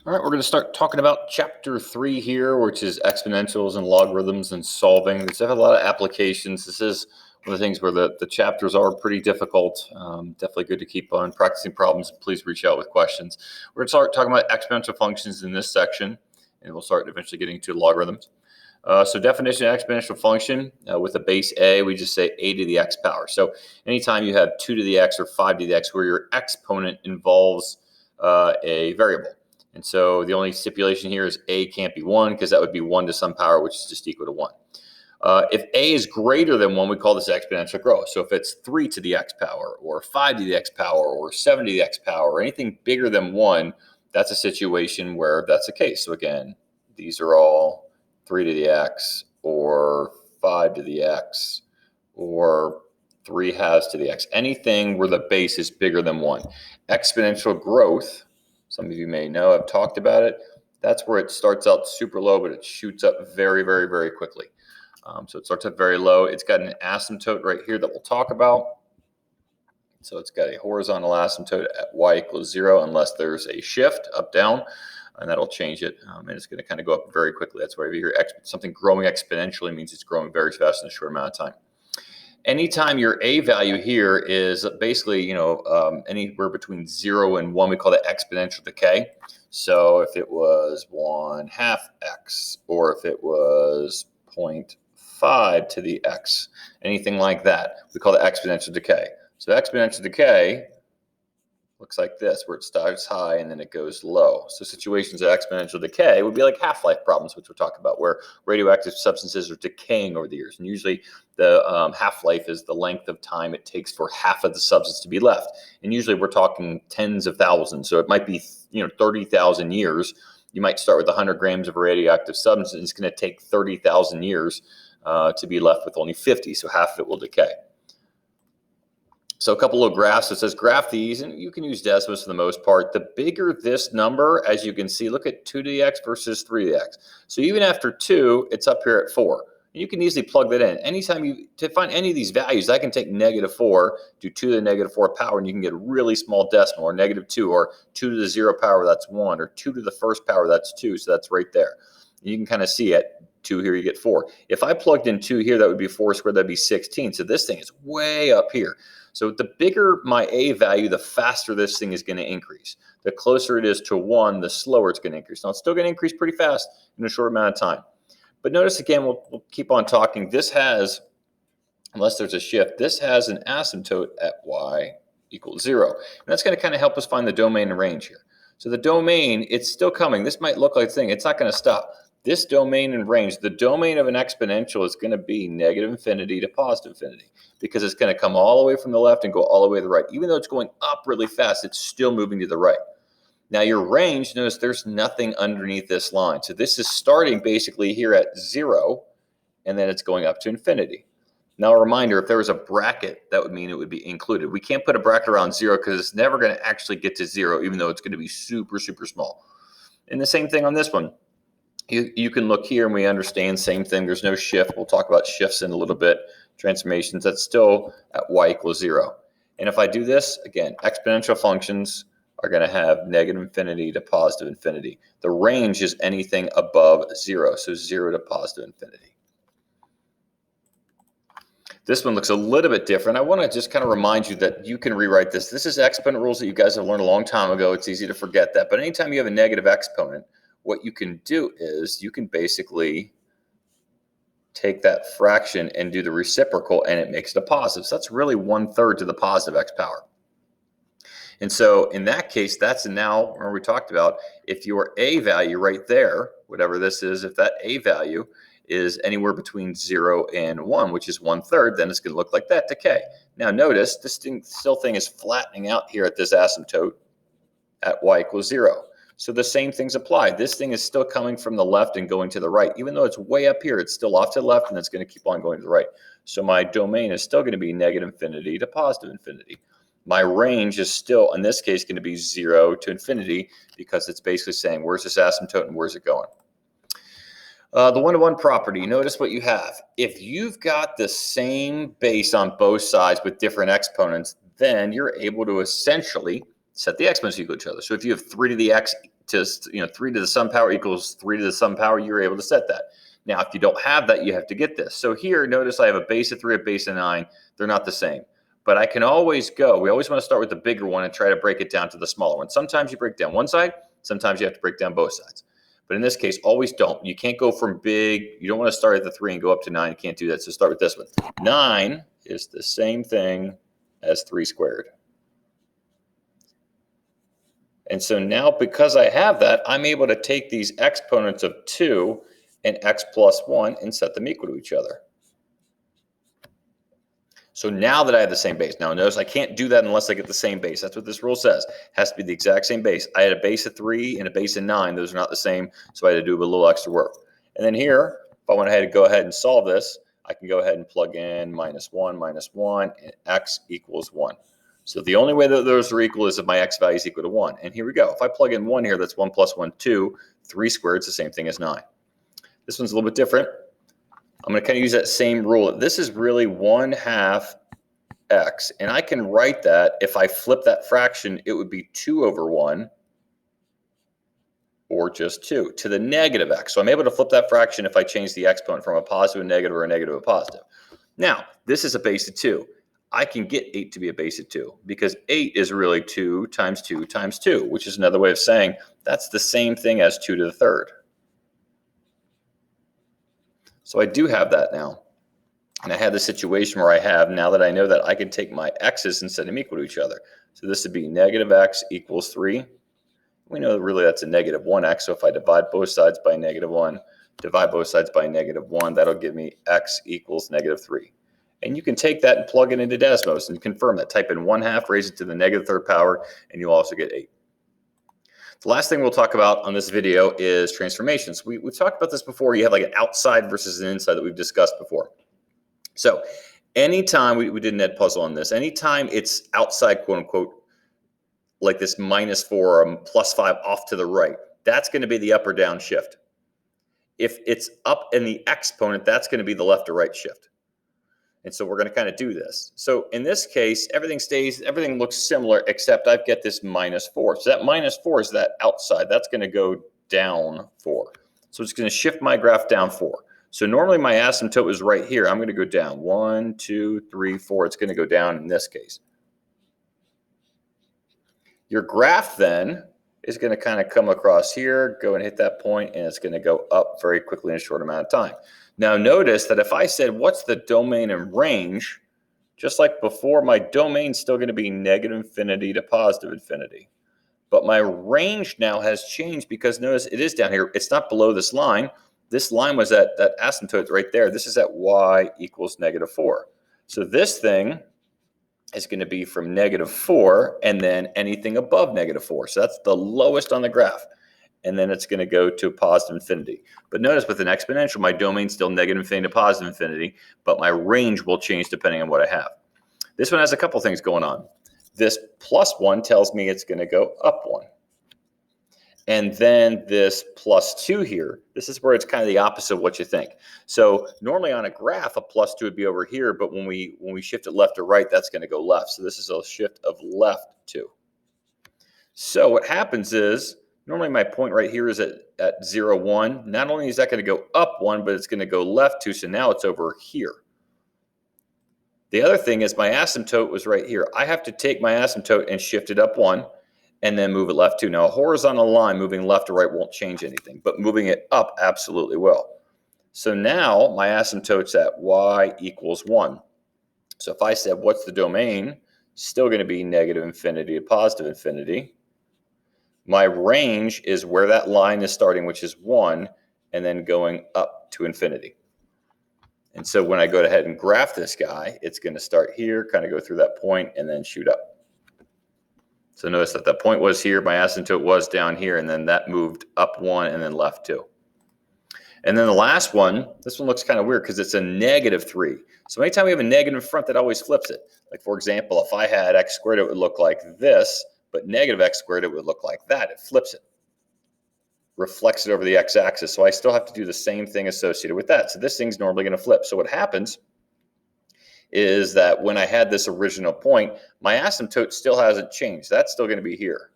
All right, we're going to start talking about chapter 3 here, which is exponentials and logarithms and solving. These have a lot of applications. This is one of the things where the chapters are pretty difficult. Definitely good to keep on practicing problems. Please reach out with questions. We're going to start talking about exponential functions in this section, and we'll start eventually getting to logarithms. So definition of exponential function with a base a, we just say a to the x power. So anytime you have 2 to the x or 5 to the x where your exponent involves a variable. And so the only stipulation here is a can't be 1 because that would be 1 to some power, which is just equal to 1. If a is greater than 1, we call this exponential growth. So if it's 3 to the x power or 5 to the x power or 7 to the x power or anything bigger than 1, that's a situation where that's the case. So again, these are all 3 to the x or 5 to the x or 3/2 to the x. Anything where the base is bigger than 1. Exponential growth, some of you may know, I've talked about it. That's where it starts out super low, but it shoots up very, very, very quickly. So it starts out very low. It's got an asymptote right here that we'll talk about. So it's got a horizontal asymptote at y equals 0 unless there's a shift up, down, and that'll change it. And it's going to kind of go up very quickly. That's why if you hear something growing exponentially means it's growing very fast in a short amount of time. Anytime your a value here is basically, anywhere between 0 and 1, we call that exponential decay. So if it was 1/2 x, or if it was 0.5 to the x, anything like that, we call that exponential decay. So exponential decay looks like this, where it starts high and then it goes low. So situations of exponential decay would be like half-life problems, which we'll talk about, where radioactive substances are decaying over the years. And usually the half-life is the length of time it takes for half of the substance to be left. And usually we're talking tens of thousands. So it might be 30,000 years. You might start with 100 grams of radioactive substance, and it's going to take 30,000 years to be left with only 50. So half of it will decay. So a couple of graphs. It says graph these, and you can use decimals for the most part. The bigger this number, as you can see, look at 2 to the x versus 3 to the x. So even after 2, it's up here at 4. And you can easily plug that in. Anytime to find any of these values, I can take -4, do 2 to the -4 power, and you can get a really small decimal, or -2, or 2 to the 0 power, that's 1, or 2 to the first power, that's 2. So that's right there. And you can kind of see at 2 here, you get 4. If I plugged in 2 here, that would be 4 squared, that'd be 16. So this thing is way up here. So the bigger my a value, the faster this thing is going to increase. The closer it is to 1, the slower it's going to increase. Now, it's still going to increase pretty fast in a short amount of time. But notice again, we'll keep on talking. This has, unless there's a shift, this has an asymptote at y equals 0. And that's going to kind of help us find the domain and range here. So the domain, it's still coming. This might look like a thing. It's not going to stop. This domain and range, the domain of an exponential is going to be -infinity to +infinity, because it's going to come all the way from the left and go all the way to the right. Even though it's going up really fast, it's still moving to the right. Now your range, notice there's nothing underneath this line. So this is starting basically here at 0, and then it's going up to infinity. Now a reminder, if there was a bracket, that would mean it would be included. We can't put a bracket around 0 because it's never going to actually get to 0, even though it's going to be super, super small. And the same thing on this one. You can look here and we understand, same thing. There's no shift. We'll talk about shifts in a little bit. Transformations, that's still at y equals 0. And if I do this, again, exponential functions are going to have -infinity to +infinity. The range is anything above 0, so 0 to +infinity. This one looks a little bit different. I want to just kind of remind you that you can rewrite this. This is exponent rules that you guys have learned a long time ago. It's easy to forget that. But anytime you have a negative exponent, what you can do is you can basically take that fraction and do the reciprocal, and it makes it a positive. So that's really 1/3 to the positive x power. And so in that case, that's now where we talked about, if your a value right there, whatever this is, if that a value is anywhere between 0 and 1, which is 1/3, then it's going to look like that decay. Now notice this thing is flattening out here at this asymptote at y equals 0. So the same things apply. This thing is still coming from the left and going to the right. Even though it's way up here, it's still off to the left, and it's going to keep on going to the right. So my domain is still going to be -infinity to +infinity. My range is still, in this case, going to be 0 to infinity, because it's basically saying, where's this asymptote and where's it going? The one-to-one property, notice what you have. If you've got the same base on both sides with different exponents, then you're able to essentially set the exponents equal to each other. So if you have 3 to the x just, 3 to the some power equals 3 to the some power, you're able to set that. Now, if you don't have that, you have to get this. So here, notice I have a base of 3, a base of 9. They're not the same. But I can always we always want to start with the bigger one and try to break it down to the smaller one. Sometimes you break down one side. Sometimes you have to break down both sides. But in this case, always don't. You can't go from big. You don't want to start at the 3 and go up to 9. You can't do that. So start with this one. 9 is the same thing as 3 squared. And so now, because I have that, I'm able to take these exponents of 2 and x plus 1 and set them equal to each other. So now that I have the same base, now notice I can't do that unless I get the same base. That's what this rule says. It has to be the exact same base. I had a base of 3 and a base of 9. Those are not the same, so I had to do a little extra work. And then here, if I want to go ahead and solve this, I can go ahead and plug in minus 1, and x equals 1. So the only way that those are equal is if my x value is equal to 1. And here we go. If I plug in 1 here, that's 1 plus 1, 2. 3 squared is the same thing as 9. This one's a little bit different. I'm going to kind of use that same rule. This is really 1/2 x. And I can write that, if I flip that fraction, it would be 2 over 1 or just 2 to the negative x. So I'm able to flip that fraction if I change the exponent from a positive to a negative or a negative to a positive. Now, this is a base of 2. I can get 8 to be a base of 2 because 8 is really 2 times 2 times 2, which is another way of saying that's the same thing as 2 to the third. So I do have that now. And I have the situation where I have, now that I know that, I can take my x's and set them equal to each other. So this would be negative x equals 3. We know that really that's a negative 1x. So if I divide both sides by negative 1, divide both sides by negative 1, that'll give me x equals negative 3. And you can take that and plug it into Desmos and confirm that. Type in 1/2, raise it to the negative third power, and you'll also get 8. The last thing we'll talk about on this video is transformations. We've talked about this before. You have like an outside versus an inside that we've discussed before. So anytime, we did an ed puzzle on this, anytime it's outside, quote unquote, like this -4 or +5 off to the right, that's going to be the up or down shift. If it's up in the exponent, that's going to be the left or right shift. And so we're going to kind of do this. So in this case, everything looks similar, except I've got this -4. So that -4 is that outside. That's going to go down 4. So it's going to shift my graph down 4. So normally my asymptote is right here. I'm going to go down 1, 2, 3, 4. It's going to go down in this case. Your graph then is going to kind of come across here, go and hit that point, and it's going to go up very quickly in a short amount of time. Now notice that if I said, what's the domain and range, just like before, my domain's still going to be negative infinity to positive infinity. But my range now has changed because notice it is down here. It's not below this line. This line was at that asymptote right there. This is at y equals -4. So this thing is going to be from -4 and then anything above -4. So that's the lowest on the graph. And then it's going to go to positive infinity. But notice with an exponential, my domain's still negative infinity to positive infinity, but my range will change depending on what I have. This one has a couple things going on. This +1 tells me it's going to go up 1. And then this +2 here, this is where it's kind of the opposite of what you think. So normally on a graph, a +2 would be over here, but when we shift it left or right, that's going to go left. So this is a shift of left 2. So what happens is, normally my point right here is at 0, 1. Not only is that going to go up 1, but it's going to go left 2, so now it's over here. The other thing is my asymptote was right here. I have to take my asymptote and shift it up 1. And then move it left 2. Now, a horizontal line moving left or right won't change anything, but moving it up absolutely will. So now my asymptote's at y equals 1. So if I said, what's the domain? Still going to be negative infinity to positive infinity. My range is where that line is starting, which is 1, and then going up to infinity. And so when I go ahead and graph this guy, it's going to start here, kind of go through that point, and then shoot up. So notice that the point was here, my asymptote was down here, and then that moved up 1 and then left 2. And then the last one, this one looks kind of weird because it's a -3. So anytime we have a negative in front, that always flips it. Like for example, if I had x squared, it would look like this, but negative x squared, it would look like that. It flips it, reflects it over the x-axis. So I still have to do the same thing associated with that. So this thing's normally going to flip. So what happens is that when I had this original point, my asymptote still hasn't changed. That's still going to be here.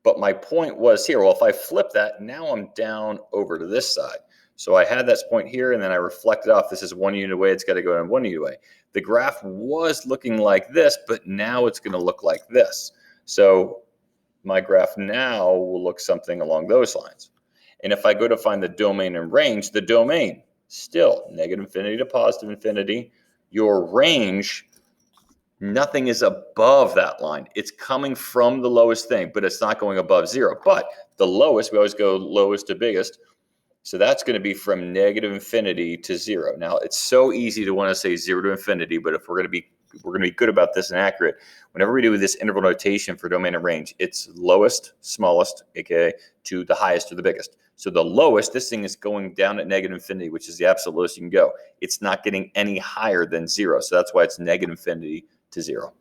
But my point was here, well, if I flip that, now I'm down over to this side. So I had this point here, and then I reflected off. This is 1 unit away. It's got to go in 1 unit away. The graph was looking like this, but now it's going to look like this. So my graph now will look something along those lines. And if I go to find the domain and range, the domain, still negative infinity to positive infinity. Your range, nothing is above that line. It's coming from the lowest thing, but it's not going above 0. But the lowest, we always go lowest to biggest. So that's going to be from negative infinity to 0. Now, it's so easy to want to say 0 to infinity, but if we're going to be good about this and accurate, whenever we do this interval notation for domain and range, it's lowest, smallest, aka to the highest or the biggest. So the lowest, this thing is going down at negative infinity, which is the absolute lowest you can go. It's not getting any higher than 0. So that's why it's negative infinity to 0.